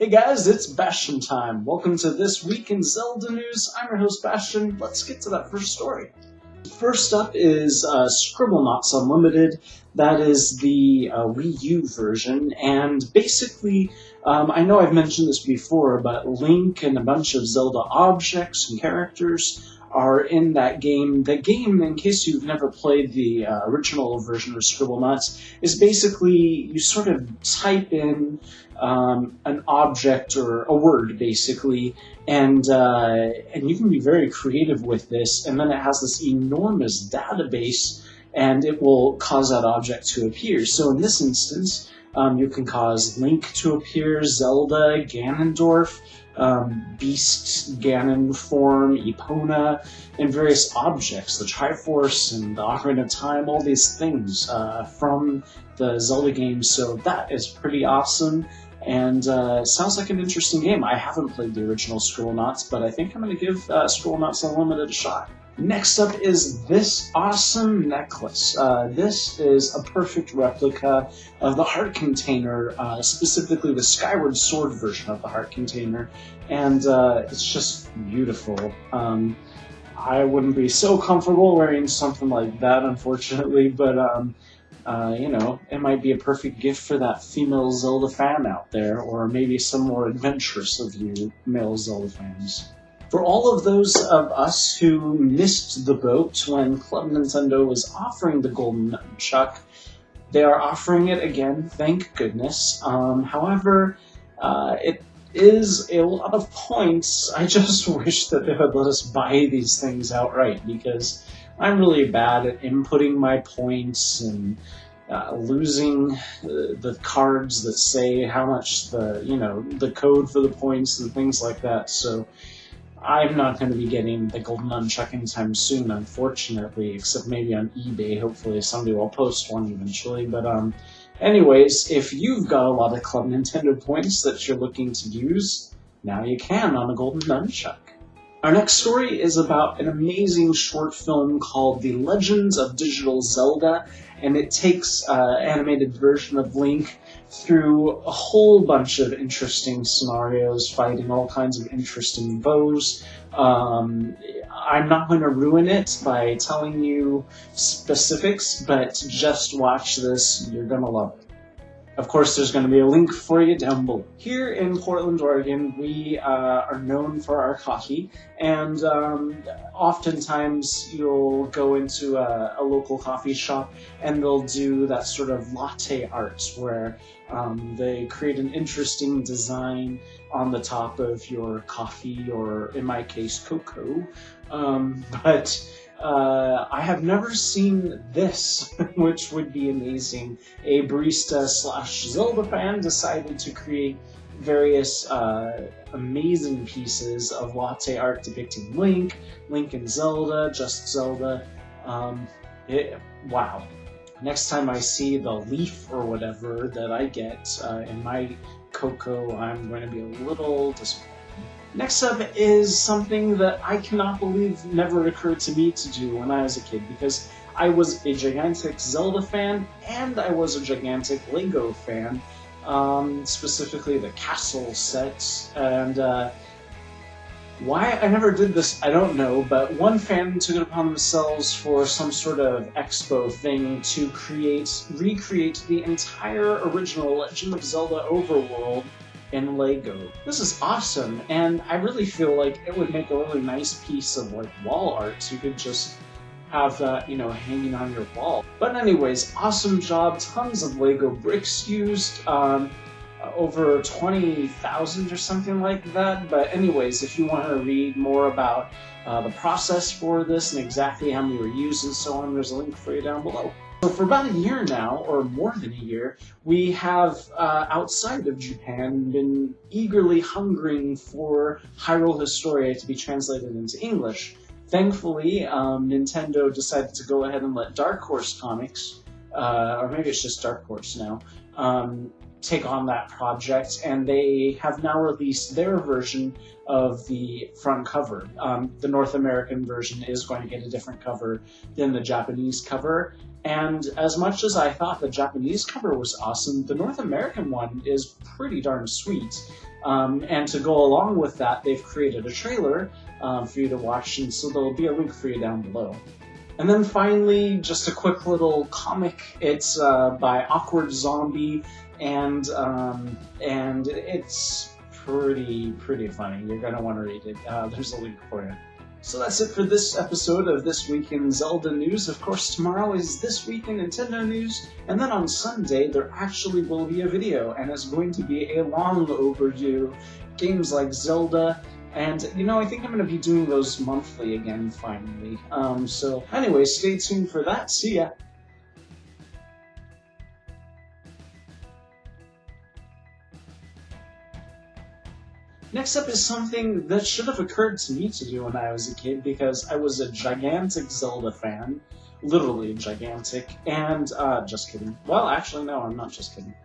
Hey guys, it's Bastian time. Welcome to This Week in Zelda News. I'm your host Bastian. Let's get to that first story. First up is Scribblenauts Unlimited. That is the Wii U version, and basically, I know I've mentioned this before, but Link and a bunch of Zelda objects and characters are in that game. The game, in case you've never played the original version of Scribblenauts, is basically you sort of type in an object or a word, basically, and you can be very creative with this, and then it has this enormous database, and it will cause that object to appear. So in this instance, you can cause Link to appear, Zelda, Ganondorf, Beast Ganon form, Epona, and various objects, the Triforce and the Ocarina of Time, all these things from the Zelda games. So that is pretty awesome, and sounds like an interesting game. I haven't played the original Scribblenauts, but I think I'm going to give Scribblenauts Unlimited a shot. Next up is this awesome necklace. This is a perfect replica of the heart container, specifically the Skyward Sword version of the heart container, and it's just beautiful. I wouldn't be so comfortable wearing something like that, unfortunately, but you know, it might be a perfect gift for that female Zelda fan out there, or maybe some more adventurous of you male Zelda fans. For all of those of us who missed the boat when Club Nintendo was offering the Golden Nunchuck, they are offering it again, thank goodness. However, it is a lot of points. I just wish that they would let us buy these things outright, because I'm really bad at inputting my points and losing the cards that say how much the code for the points and things like that. So I'm not going to be getting the Golden Nunchuck anytime soon, unfortunately, except maybe on eBay. Hopefully somebody will post one eventually. But anyways, if you've got a lot of Club Nintendo points that you're looking to use, now you can on a Golden Nunchuck. Our next story is about an amazing short film called The Legends of Digital Zelda, and it takes an animated version of Link through a whole bunch of interesting scenarios, fighting all kinds of interesting foes. I'm not going to ruin it by telling you specifics, but just watch this, you're going to love it. Of course, there's going to be a link for you down below. Here in Portland, Oregon, we are known for our coffee, and oftentimes you'll go into a local coffee shop and they'll do that sort of latte art where they create an interesting design on the top of your coffee, or in my case, cocoa. But I have never seen this, which would be amazing. A barista / Zelda fan decided to create various amazing pieces of latte art depicting Link and Zelda, just Zelda. Wow. Next time I see the leaf or whatever that I get in my cocoa, I'm going to be a little disappointed. Next up is something that I cannot believe never occurred to me to do when I was a kid, because I was a gigantic Zelda fan and I was a gigantic Lego fan, specifically the castle sets, and why I never did this, I don't know, but one fan took it upon themselves for some sort of expo thing to recreate the entire original Legend of Zelda Overworld in Lego. This is awesome, and I really feel like it would make a really nice piece of like wall art. You could just have that, hanging on your wall. But anyways, awesome job, tons of Lego bricks used, over 20,000 or something like that. But anyways, if you want to read more about the process for this and exactly how many were used and so on, there's a link for you down below. So for about a year now, or more than a year, we have, outside of Japan, been eagerly hungering for Hyrule Historia to be translated into English. Thankfully, Nintendo decided to go ahead and let Dark Horse Comics, or maybe it's just Dark Horse now, take on that project, and they have now released their version of the front cover. The North American version is going to get a different cover than the Japanese cover, and as much as I thought the Japanese cover was awesome, the North American one is pretty darn sweet. And to go along with that, they've created a trailer for you to watch, and so there'll be a link for you down below. And then finally, just a quick little comic. It's by Awkward Zombie, and it's pretty funny. You're gonna want to read it. There's a link for you. So that's it for this episode of This Week in Zelda News. Of course, tomorrow is This Week in Nintendo News, and then on Sunday there actually will be a video, and it's going to be a long overdue. Games like Zelda, and you know, I think I'm going to be doing those monthly again finally. So anyway, stay tuned for that. See ya! Next up is something that should have occurred to me to do when I was a kid, because I was a gigantic Zelda fan. Literally gigantic. And, just kidding. Well, actually, no, I'm not just kidding.